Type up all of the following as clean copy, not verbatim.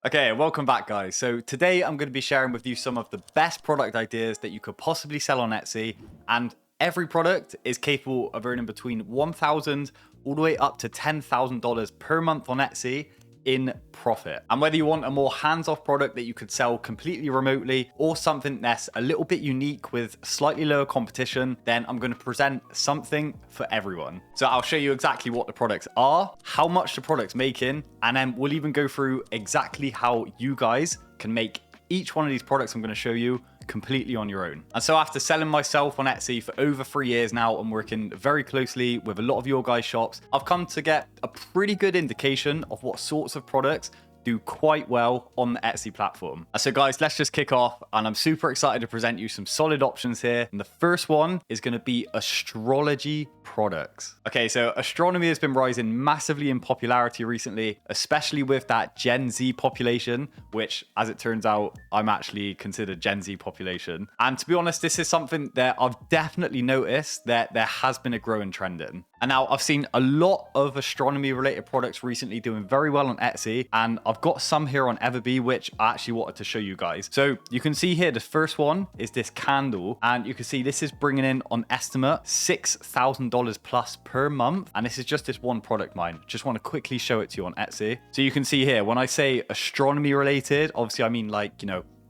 Okay, welcome back, guys. So today I'm going to be sharing with you some of the best product ideas that you could possibly sell on Etsy, and every product is capable of earning between $1,000 all the way up to $10,000 per month on Etsy in profit. And whether you want a more hands-off product that you could sell completely remotely or something that's a little bit unique with slightly lower competition, then I'm going to present something for everyone. So I'll show you exactly what the products are, how much the product's making, and then we'll even go through exactly how you guys can make each one of these products I'm going to show you completely on your own. And so after selling myself on Etsy for over 3 years now and working very closely with a lot of your guys' shops, I've come to get a pretty good indication of what sorts of products do quite well on the Etsy platform. And so guys, let's just kick off, and I'm super excited to present you some solid options here. And the first one is going to be astrology products. Okay, so astronomy has been rising massively in popularity recently, especially with that Gen Z population, which, as it turns out, I'm actually considered Gen Z population. And to be honest, this is something that I've definitely noticed that there has been a growing trend in. And now I've seen a lot of astronomy related products recently doing very well on Etsy, and I've got some here on Everbee, which I actually wanted to show you guys. So you can see here, the first one is this candle, and you can see this is bringing in on estimate $6,000 plus per month. And this is just this one product mine. Just want to quickly show it to you on Etsy. So you can see here, when I say astronomy related, obviously I mean like,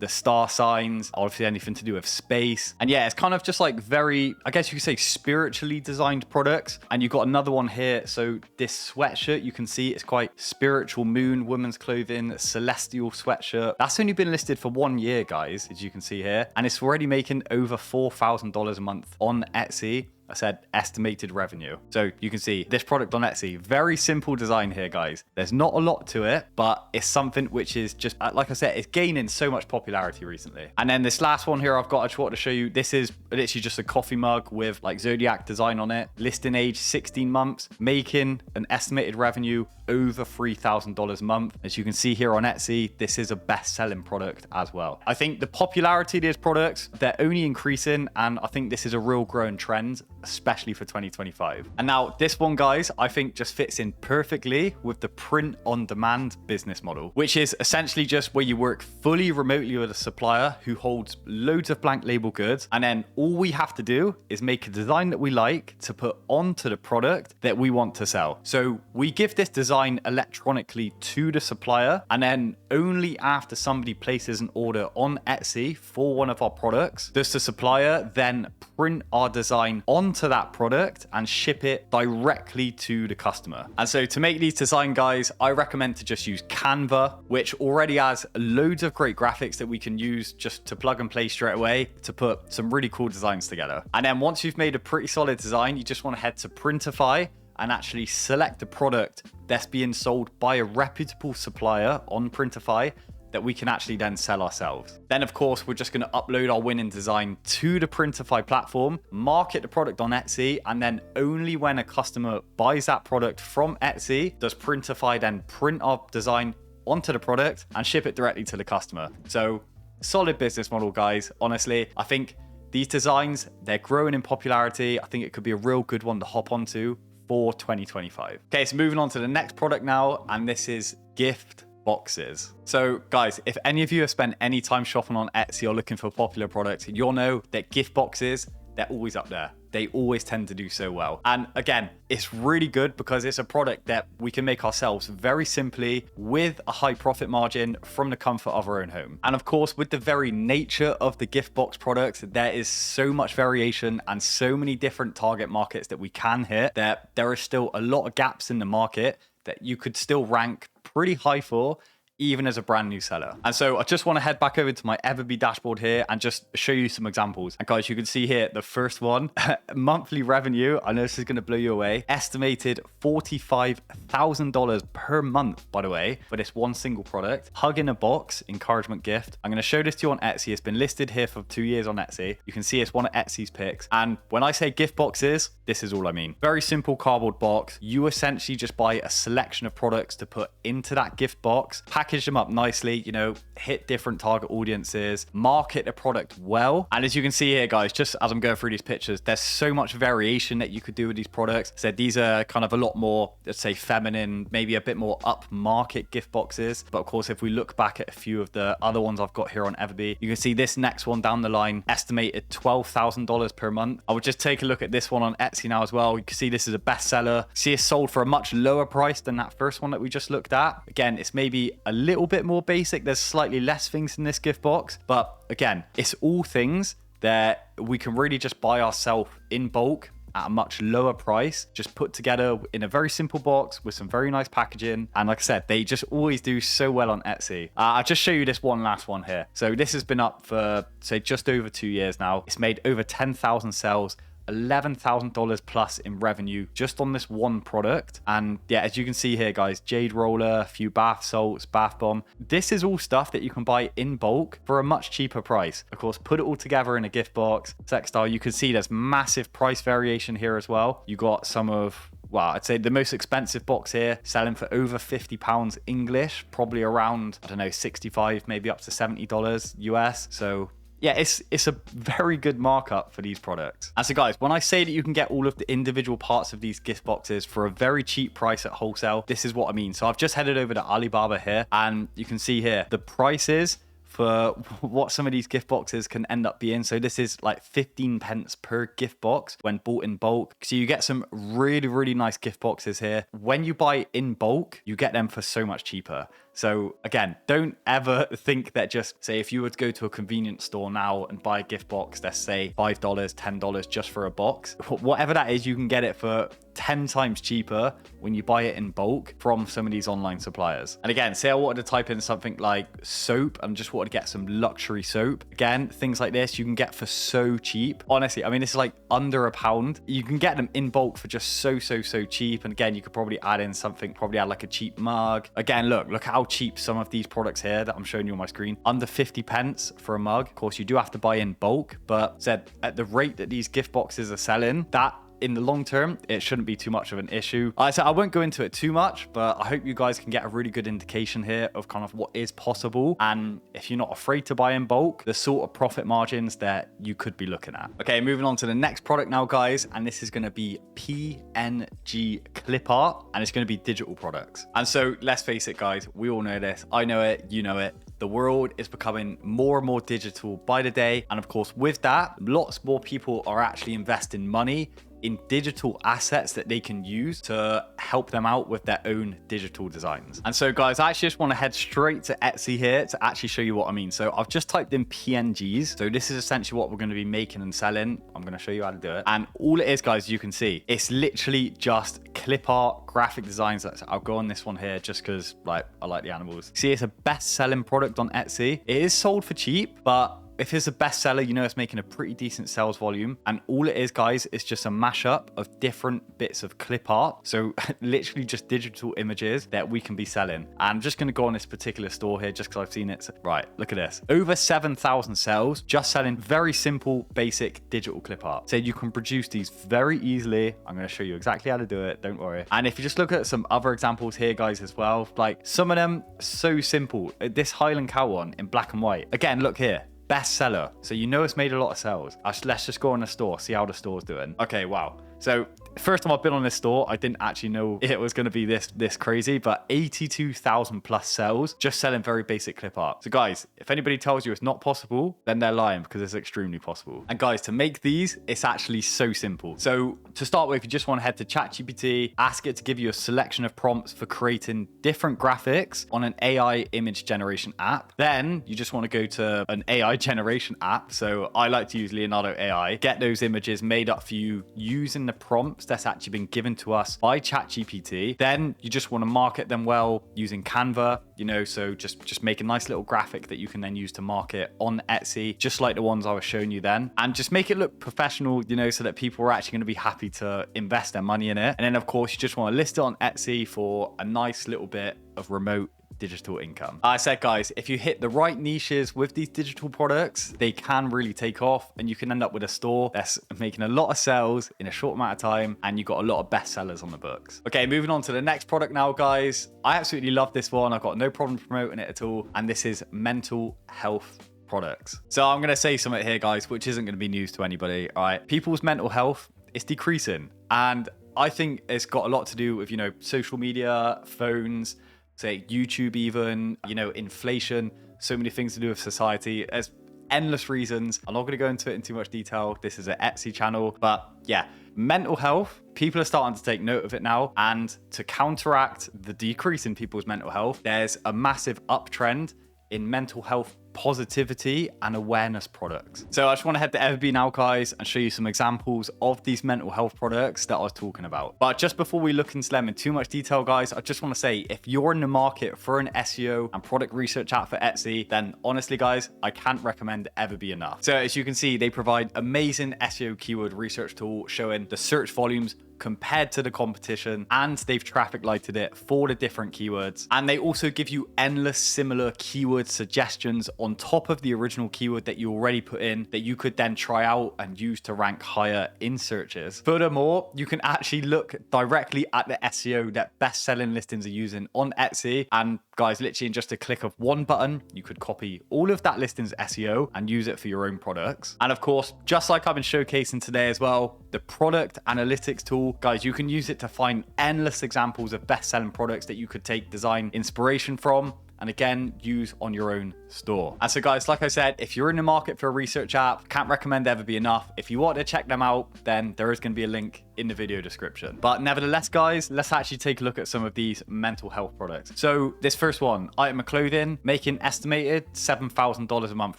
the star signs, obviously anything to do with space. And yeah, it's kind of just like very, I guess you could say, spiritually designed products. And you've got another one here. So this sweatshirt, you can see it's quite spiritual moon, women's clothing, celestial sweatshirt. That's only been listed for 1 year, guys, as you can see here. And it's already making over $4,000 a month on Etsy. I said estimated revenue. So you can see this product on Etsy, very simple design here, guys. There's not a lot to it, but it's something which is just, like I said, it's gaining so much popularity recently. And then this last one here I just wanted to show you, this is literally just a coffee mug with like Zodiac design on it. Listing age 16 months, making an estimated revenue over $3,000 a month. As you can see here on Etsy, this is a best-selling product as well. I think the popularity of these products, they're only increasing, and I think this is a real growing trend, especially for 2025. And now this one, guys, I think just fits in perfectly with the print-on-demand business model, which is essentially just where you work fully remotely with a supplier who holds loads of blank label goods, and then all we have to do is make a design that we like to put onto the product that we want to sell. So we give this design electronically to the supplier, and then only after somebody places an order on Etsy for one of our products does the supplier then print our design onto that product and ship it directly to the customer. And so to make these designs, guys, I recommend to just use Canva, which already has loads of great graphics that we can use just to plug and play straight away to put some really cool designs together. And then once you've made a pretty solid design, you just want to head to Printify and actually select a product that's being sold by a reputable supplier on Printify that we can actually then sell ourselves. Then, of course, we're just going to upload our winning design to the Printify platform, market the product on Etsy, and then only when a customer buys that product from Etsy does Printify then print our design onto the product and ship it directly to the customer. So, solid business model, guys. Honestly, I think these designs, they're growing in popularity. I think it could be a real good one to hop onto for 2025. Okay, so moving on to the next product now, and this is gift boxes. So guys, if any of you have spent any time shopping on Etsy or looking for popular products, you'll know that gift boxes, they're always up there. They always tend to do so well. And again, it's really good because it's a product that we can make ourselves very simply with a high profit margin from the comfort of our own home. And of course, with the very nature of the gift box products, there is so much variation and so many different target markets that we can hit that there are still a lot of gaps in the market that you could still rank pretty high for, even as a brand new seller. And so I just want to head back over to my Everbee dashboard here and just show you some examples. And guys, you can see here, the first one, monthly revenue, I know this is going to blow you away, estimated $45,000 per month, by the way, for this one single product. Hug in a box, encouragement gift. I'm going to show this to you on Etsy. It's been listed here for 2 years on Etsy. You can see it's one of Etsy's picks. And when I say gift boxes, this is all I mean. Very simple cardboard box. You essentially just buy a selection of products to put into that gift box, package package them up nicely, you know, hit different target audiences, market the product well. And as you can see here, guys, just as I'm going through these pictures, there's so much variation that you could do with these products. So these are kind of a lot more, let's say, feminine, maybe a bit more upmarket gift boxes. But of course, if we look back at a few of the other ones I've got here on Everbee, you can see this next one down the line, estimated $12,000 per month. I would just take a look at this one on Etsy now as well. You can see this is a bestseller. See, it's sold for a much lower price than that first one that we just looked at. Again, it's maybe a little bit more basic. There's slightly less things in this gift box, but again, it's all things that we can really just buy ourselves in bulk at a much lower price, just put together in a very simple box with some very nice packaging. And like I said, they just always do so well on Etsy. I'll just show you this one last one here. So this has been up for, say, just over 2 years now. It's made over 10,000 sales, $11,000 plus in revenue just on this one product. And yeah, as you can see here, guys, jade roller, a few bath salts, bath bomb. This is all stuff that you can buy in bulk for a much cheaper price. Of course, put it all together in a gift box. Textile, you can see there's massive price variation here as well. You got some of, well, I'd say the most expensive box here selling for over £50 English, probably around, I don't know, 65, maybe up to $70 US. So yeah, it's a very good markup for these products. And so guys, when I say that you can get all of the individual parts of these gift boxes for a very cheap price at wholesale, this is what I mean. So I've just headed over to Alibaba here, and you can see here the prices for what some of these gift boxes can end up being. So this is like 15 pence per gift box when bought in bulk. So you get some really, really nice gift boxes here. When you buy in bulk, you get them for so much cheaper. So again, don't ever think that just say if you were to go to a convenience store now and buy a gift box, let's say $5, $10 just for a box, whatever that is, you can get it for 10 times cheaper when you buy it in bulk from some of these online suppliers. And again, say I wanted to type in something like soap and just wanted to get some luxury soap. Again, things like this you can get for so cheap. Honestly, I mean, this is like under £1. You can get them in bulk for just so cheap. And again, you could probably add in something, probably add like a cheap mug. Again, look how cheap some of these products here that I'm showing you on my screen. Under 50 pence for a mug. Of course, you do have to buy in bulk, but said at the rate that these gift boxes are selling, that in the long term, it shouldn't be too much of an issue. So I won't go into it too much, but I hope you guys can get a really good indication here of kind of what is possible. And if you're not afraid to buy in bulk, the sort of profit margins that you could be looking at. Okay, moving on to the next product now, guys. And this is going to be PNG clip art, and it's going to be digital products. And so let's face it, guys, we all know this. I know it, you know it. The world is becoming more and more digital by the day. And of course, with that, lots more people are actually investing money in digital assets that they can use to help them out with their own digital designs. And so guys, I actually just want to head straight to Etsy here to actually show you what I mean. So I've just typed in PNGs. So this is essentially what we're going to be making and selling. I'm going to show you how to do it. And all it is, guys, you can see, it's literally just clip art, graphic designs. I'll go on this one here just because like I like the animals. See, it's a best-selling product on Etsy. It is sold for cheap, but if it's a bestseller, you know it's making a pretty decent sales volume. And all it is, guys, is just a mashup of different bits of clip art. So literally just digital images that we can be selling. And I'm just going to go on this particular store here just because I've seen it. Right, look at this. Over 7,000 sales just selling very simple, basic digital clip art. So you can produce these very easily. I'm going to show you exactly how to do it. Don't worry. And if you just look at some other examples here, guys, as well, like some of them so simple. This Highland Cow one in black and white. Again, look here. Bestseller. So you know it's made a lot of sales. Let's just go on the store, see how the store's doing. Okay, wow. So first time I've been on this store, I didn't actually know it was going to be this crazy, but 82,000 plus sales just selling very basic clip art. So guys, if anybody tells you it's not possible, then they're lying because it's extremely possible. And guys, to make these, it's actually so simple. So to start with, you just want to head to ChatGPT, ask it to give you a selection of prompts for creating different graphics on an AI image generation app. Then you just want to go to an AI generation app. So I like to use Leonardo AI, get those images made up for you using the prompts that's actually been given to us by ChatGPT. Then you just want to market them well using Canva, you know, so just make a nice little graphic that you can then use to market on Etsy, just like the ones I was showing you then, and just make it look professional, you know, so that people are actually going to be happy to invest their money in it. And then of course you just want to list it on Etsy for a nice little bit of remote digital income. I said, guys, if you hit the right niches with these digital products, they can really take off and you can end up with a store that's making a lot of sales in a short amount of time and you've got a lot of bestsellers on the books. Okay, moving on to the next product now, guys. I absolutely love this one. I've got no problem promoting it at all. And this is mental health products. So I'm going to say something here, guys, which isn't going to be news to anybody. All right, people's mental health is decreasing. And I think it's got a lot to do with, social media, phones, say YouTube even, inflation, so many things to do with society. There's endless reasons. I'm not going to go into it in too much detail. This is an Etsy channel, but yeah, mental health, people are starting to take note of it now. And to counteract the decrease in people's mental health, there's a massive uptrend in mental health positivity and awareness products. So I just want to head to Everbee now, guys, and show you some examples of these mental health products that I was talking about. But just before we look into them in too much detail, guys, I just want to say, if you're in the market for an SEO and product research app for Etsy, then honestly, guys, I can't recommend Everbee enough. So as you can see, they provide amazing SEO keyword research tool showing the search volumes compared to the competition, and they've traffic lighted it for the different keywords. And they also give you endless similar keyword suggestions on top of the original keyword that you already put in that you could then try out and use to rank higher in searches. Furthermore, you can actually look directly at the SEO that best-selling listings are using on Etsy. And guys, literally in just a click of one button, you could copy all of that listing's SEO and use it for your own products. And of course, just like I've been showcasing today as well, the product analytics tool, guys, you can use it to find endless examples of best-selling products that you could take design inspiration from and again, use on your own store. And so guys, like I said, if you're in the market for a research app, can't recommend Everbee enough. If you want to check them out, then there is going to be a link in the video description. But nevertheless, guys, let's actually take a look at some of these mental health products. So this first one, item of clothing, making estimated $7,000 a month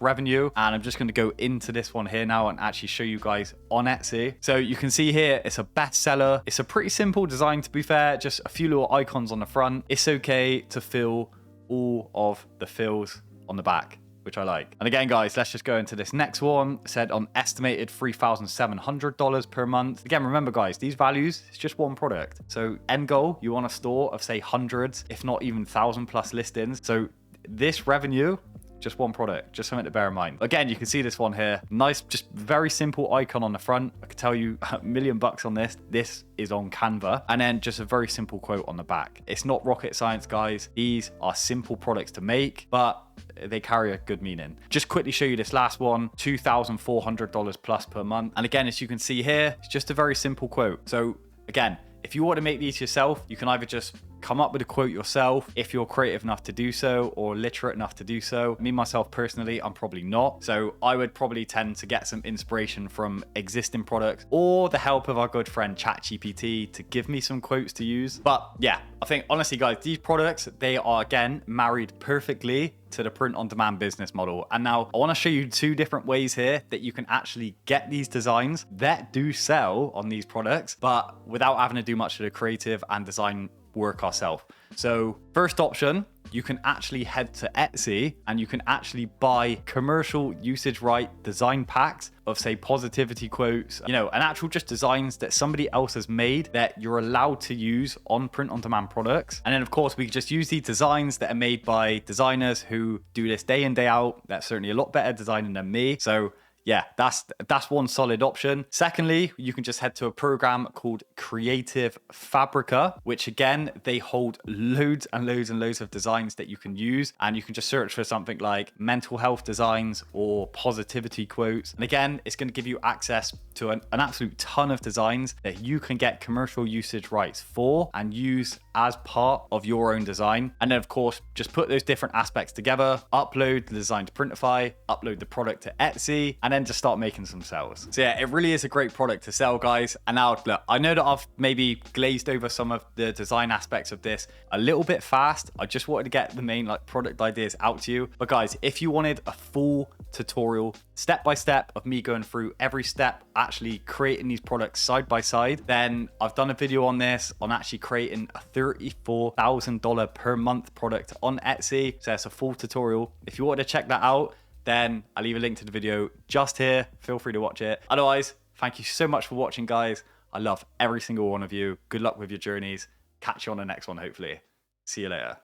revenue. And I'm just going to go into this one here now and actually show you guys on Etsy. So you can see here, it's a bestseller. It's a pretty simple design, to be fair, just a few little icons on the front. It's okay to fill all of the fills on the back, which I like. And again, guys, let's just go into this next one. It said on estimated $3,700 per month. Again, remember, guys, these values, it's just one product. So end goal, you want a store of say hundreds, if not even 1,000+ listings. So this revenue, just one product, just something to bear in mind. Again, you can see this one here. Nice, just very simple icon on the front. I could tell you $1 million on this. This is on Canva. And then just a very simple quote on the back. It's not rocket science, guys. These are simple products to make, but they carry a good meaning. Just quickly show you this last one, $2,400 plus per month. And again, as you can see here, it's just a very simple quote. So again, if you want to make these yourself, you can either just come up with a quote yourself if you're creative enough to do so or literate enough to do so. Me, myself, personally, I'm probably not. So I would probably tend to get some inspiration from existing products or the help of our good friend ChatGPT to give me some quotes to use. But yeah, I think honestly, guys, these products, they are again married perfectly to the print on demand business model. And now I want to show you two different ways here that you can actually get these designs that do sell on these products, but without having to do much of the creative and design work ourselves. So first option, you can actually head to Etsy and you can actually buy commercial usage right design packs of say positivity quotes, and actual just designs that somebody else has made that you're allowed to use on print on demand products. And then of course we can just use these designs that are made by designers who do this day in, day out. That's certainly a lot better designing than me. So yeah, that's one solid option. Secondly, you can just head to a program called Creative Fabrica, which again, they hold loads and loads and loads of designs that you can use. And you can just search for something like mental health designs or positivity quotes. And again, it's going to give you access to an absolute ton of designs that you can get commercial usage rights for and use as part of your own design. And then of course, just put those different aspects together, upload the design to Printify, upload the product to Etsy, and then just start making some sales. So yeah, it really is a great product to sell, guys. And now look, I know that I've maybe glazed over some of the design aspects of this a little bit fast. I just wanted to get the main product ideas out to you. But guys, if you wanted a full tutorial step by step of me going through every step actually creating these products side by side, then I've done a video on this on actually creating a $34,000 per month product on Etsy. So it's a full tutorial. If you want to check that out, then I'll leave a link to the video just here. Feel free to watch it. Otherwise, thank you so much for watching, guys. I love every single one of you. Good luck with your journeys. Catch you on the next one, hopefully. See you later.